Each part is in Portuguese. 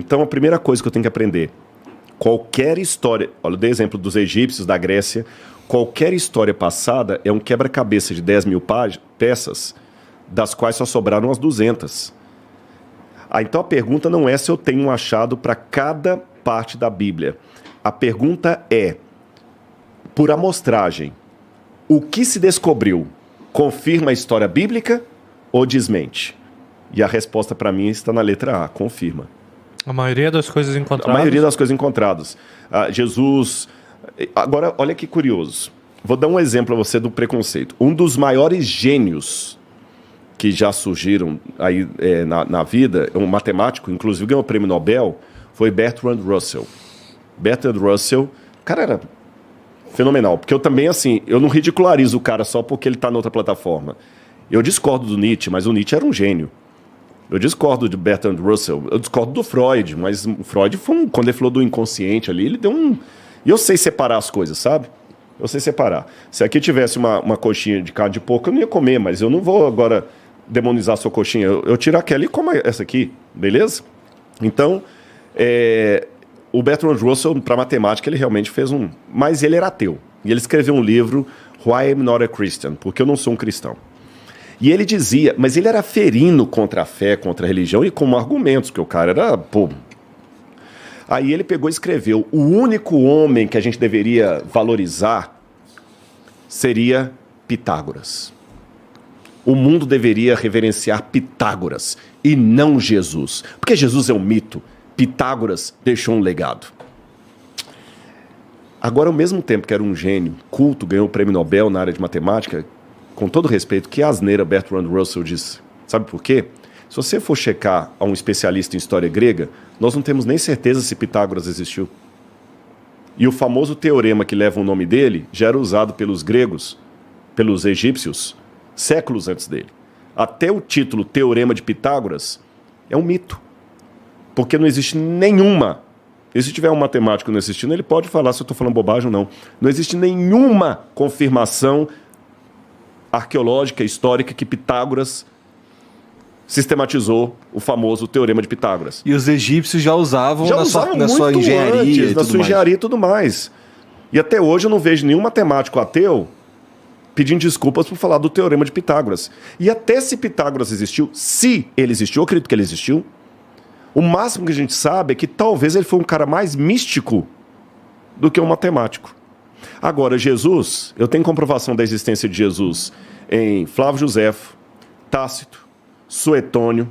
Então, a primeira coisa que eu tenho que aprender, qualquer história, olha, eu dei exemplo dos egípcios, da Grécia, qualquer história passada é um quebra-cabeça de 10 mil peças, das quais só sobraram as 200. Então a pergunta não é se eu tenho um achado para cada parte da Bíblia. A pergunta é, por amostragem, o que se descobriu confirma a história bíblica ou desmente? E a resposta para mim está na letra A, confirma. A maioria das coisas encontradas? A maioria das coisas encontradas. Jesus... Agora, olha que curioso. Vou dar um exemplo a você do preconceito. Um dos maiores gênios que já surgiram aí, na vida, um matemático, inclusive ganhou o prêmio Nobel, foi Bertrand Russell. Bertrand Russell, o cara era fenomenal. Porque eu também, assim, eu não ridicularizo o cara só porque ele está na outra plataforma. Eu discordo do Nietzsche, mas o Nietzsche era um gênio. Eu discordo de Bertrand Russell, eu discordo do Freud, mas o Freud, quando ele falou do inconsciente ali, ele deu um... E eu sei separar as coisas, sabe? Eu sei separar. Se aqui tivesse uma coxinha de carne de porco, eu não ia comer, mas eu não vou agora demonizar a sua coxinha. Eu tiro aquela e como essa aqui, beleza? Então, o Bertrand Russell, para matemática, ele realmente fez um... Mas ele era ateu. E ele escreveu um livro, Why I'm Not a Christian, porque eu não sou um cristão. E ele dizia, mas ele era ferino contra a fé, contra a religião e com argumentos, porque o cara era, pô... Aí ele pegou e escreveu, o único homem que a gente deveria valorizar seria Pitágoras. O mundo deveria reverenciar Pitágoras e não Jesus. Porque Jesus é um mito, Pitágoras deixou um legado. Agora, ao mesmo tempo que era um gênio, culto, ganhou o prêmio Nobel na área de matemática, com todo respeito, que asneira Bertrand Russell disse. Sabe por quê? Se você for checar a um especialista em história grega, nós não temos nem certeza se Pitágoras existiu. E o famoso teorema que leva o nome dele já era usado pelos gregos, pelos egípcios, séculos antes dele. Até o título Teorema de Pitágoras é um mito. Porque não existe nenhuma... E se tiver um matemático não assistindo, ele pode falar se eu estou falando bobagem ou não. Não existe nenhuma confirmação arqueológica, histórica, que Pitágoras sistematizou o famoso Teorema de Pitágoras. E os egípcios já usavam na sua engenharia antes, na sua engenharia e tudo mais. E até hoje eu não vejo nenhum matemático ateu pedindo desculpas por falar do Teorema de Pitágoras. E até se Pitágoras existiu, se ele existiu, eu acredito que ele existiu, o máximo que a gente sabe é que talvez ele foi um cara mais místico do que um matemático. Agora, Jesus, eu tenho comprovação da existência de Jesus em Flávio Josefo, Tácito, Suetônio,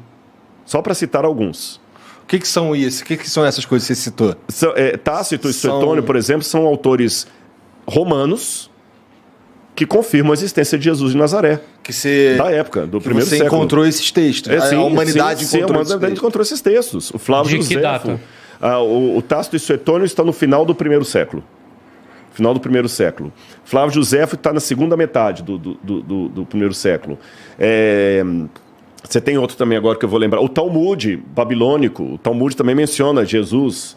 só para citar alguns. O que são isso? O que são essas coisas que você citou? Tácito e Suetônio, por exemplo, são autores romanos que confirmam a existência de Jesus de Nazaré. Da época, do primeiro século. Você encontrou esses textos. Sim, a humanidade encontrou esses textos. O Flávio Josefo, o Tácito e Suetônio estão no final do primeiro século. Flávio Josefo está na segunda metade do primeiro século. Você tem outro também agora que eu vou lembrar. O Talmud babilônico. O Talmud também menciona Jesus.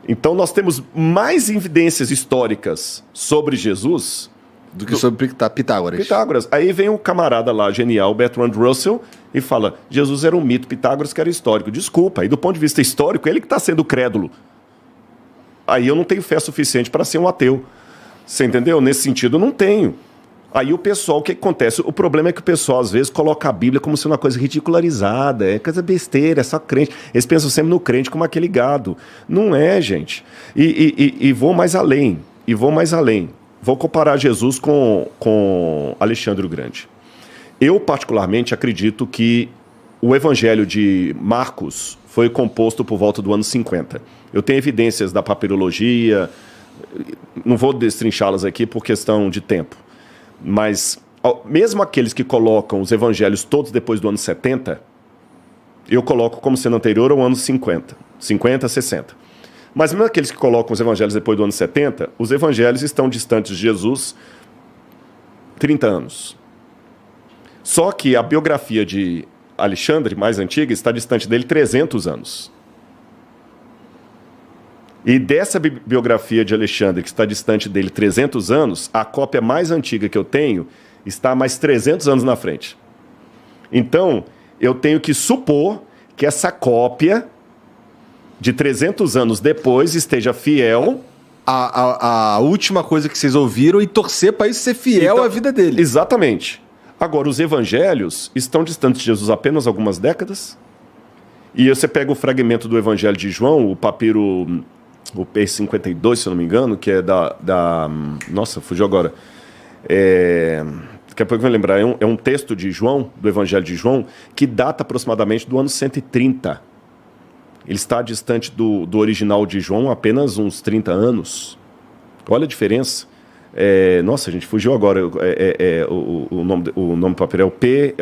Então nós temos mais evidências históricas sobre Jesus do que sobre Pitágoras. Aí vem o camarada lá, genial, Bertrand Russell, e fala, Jesus era um mito, Pitágoras que era histórico. Desculpa, aí do ponto de vista histórico, ele que está sendo crédulo. Aí eu não tenho fé suficiente para ser um ateu. Você entendeu? Nesse sentido, eu não tenho. Aí o pessoal, o que acontece? O problema é que o pessoal, às vezes, coloca a Bíblia como sendo uma coisa ridicularizada, é coisa besteira, é só crente. Eles pensam sempre no crente como aquele gado. Não é, gente. E vou mais além. Vou comparar Jesus com Alexandre o Grande. Eu, particularmente, acredito que o Evangelho de Marcos foi composto por volta do ano 50. Eu tenho evidências da papirologia, não vou destrinchá-las aqui por questão de tempo, mas mesmo aqueles que colocam os evangelhos todos depois do ano 70, eu coloco como sendo anterior ao ano 50, 60. Mas mesmo aqueles que colocam os evangelhos depois do ano 70, os evangelhos estão distantes de Jesus 30 anos. Só que a biografia de Alexandre, mais antiga, está distante dele 300 anos. E dessa biografia de Alexandre, que está distante dele 300 anos, a cópia mais antiga que eu tenho está mais 300 anos na frente. Então, eu tenho que supor que essa cópia de 300 anos depois, esteja fiel... A última coisa que vocês ouviram e torcer para isso ser fiel então, à vida dele. Exatamente. Agora, os evangelhos estão distantes de Jesus apenas algumas décadas. E você pega o fragmento do Evangelho de João, o papiro, o P52, se eu não me engano, que é nossa, fugiu agora. Daqui a pouco eu vou lembrar. É um texto de João, do Evangelho de João, que data aproximadamente do ano 130. Ele está distante do original de João apenas uns 30 anos. Olha a diferença. Nossa, a gente fugiu agora. O nome do papel é o P...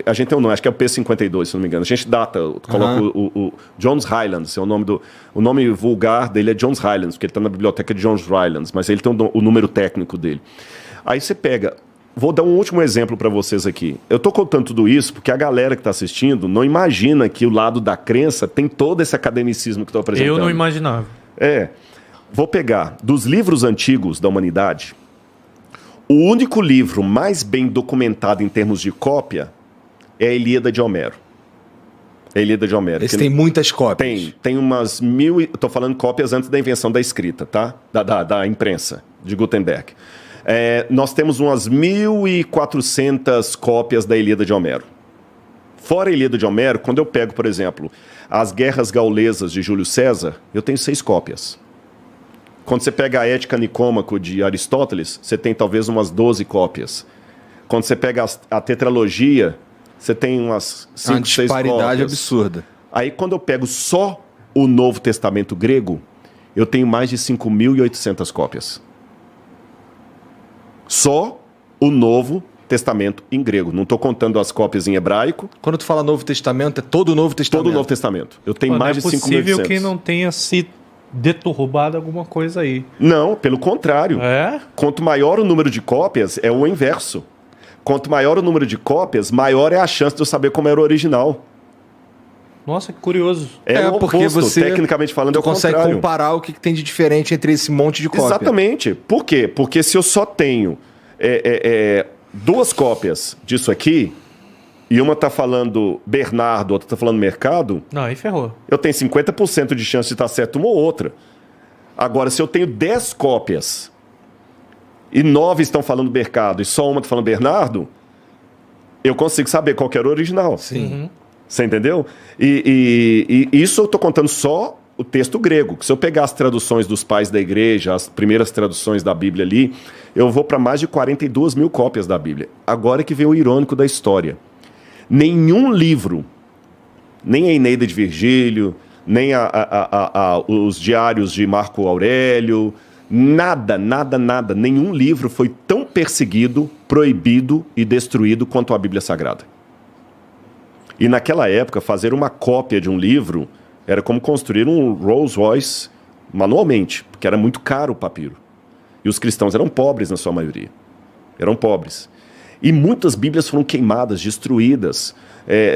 a gente tem um nome, acho que é o P52, se não me engano. A gente data, coloca o Johns Rylands, é o nome vulgar dele é Johns Rylands, porque ele está na biblioteca de Johns Rylands, mas ele tem o número técnico dele. Aí você pega... Vou dar um último exemplo para vocês aqui. Eu estou contando tudo isso porque a galera que está assistindo não imagina que o lado da crença tem todo esse academicismo que estou apresentando. Eu não imaginava. Vou pegar dos livros antigos da humanidade, o único livro mais bem documentado em termos de cópia é a Ilíada de Homero. A Ilíada de Homero. Esse tem muitas cópias. Tem umas 1000... Estou falando cópias antes da invenção da escrita, tá? Da imprensa, de Gutenberg. Nós temos umas 1.400 cópias da Ilíada de Homero. Fora a Ilíada de Homero, quando eu pego, por exemplo, as Guerras Gaulesas de Júlio César, eu tenho 6 cópias. Quando você pega a Ética Nicômaco de Aristóteles, você tem talvez umas 12 cópias. Quando você pega a Tetralogia, você tem umas 5, 6 cópias. Uma disparidade absurda. Aí quando eu pego só o Novo Testamento grego, eu tenho mais de 5.800 cópias. Só o Novo Testamento em grego. Não estou contando as cópias em hebraico. Quando tu fala Novo Testamento, é todo o Novo Testamento? Todo o Novo Testamento. Eu tenho mais de 5.800. É possível que não tenha se deturbado alguma coisa aí. Não, pelo contrário. Quanto maior o número de cópias, é o inverso. Quanto maior o número de cópias, maior é a chance de eu saber como era o original. Nossa, que curioso. O porque oposto, você, tecnicamente falando, é o consegue contrário. comparar o que tem de diferente entre esse monte de cópias. Exatamente. Por quê? Porque se eu só tenho 2 cópias disso aqui, e uma está falando Bernardo, outra está falando mercado... Não, aí ferrou. Eu tenho 50% de chance de estar certo uma ou outra. Agora, se eu tenho 10 cópias e 9 estão falando mercado e só uma está falando Bernardo, eu consigo saber qual que era o original. Sim. Você entendeu? E isso eu estou contando só o texto grego. Que se eu pegar as traduções dos pais da igreja, as primeiras traduções da Bíblia ali, eu vou para mais de 42 mil cópias da Bíblia. Agora que vem o irônico da história. Nenhum livro, nem a Eneida de Virgílio, nem os diários de Marco Aurélio, nada, nenhum livro foi tão perseguido, proibido e destruído quanto a Bíblia Sagrada. E naquela época, fazer uma cópia de um livro era como construir um Rolls Royce manualmente, porque era muito caro o papiro. E os cristãos eram pobres na sua maioria. Eram pobres. E muitas Bíblias foram queimadas, destruídas.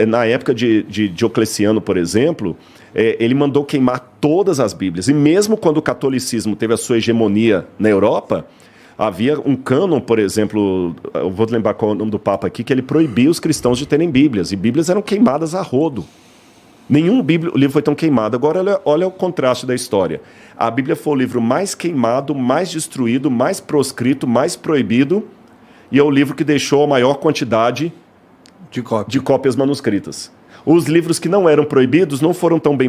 Na época de Diocleciano, por exemplo, ele mandou queimar todas as Bíblias. E mesmo quando o catolicismo teve a sua hegemonia na Europa, havia um cânon, por exemplo, eu vou lembrar qual é o nome do Papa aqui, que ele proibia os cristãos de terem Bíblias. E Bíblias eram queimadas a rodo. Nenhum livro foi tão queimado. Agora, olha o contraste da história. A Bíblia foi o livro mais queimado, mais destruído, mais proscrito, mais proibido, e é o livro que deixou a maior quantidade de cópias manuscritas. Os livros que não eram proibidos não foram tão bem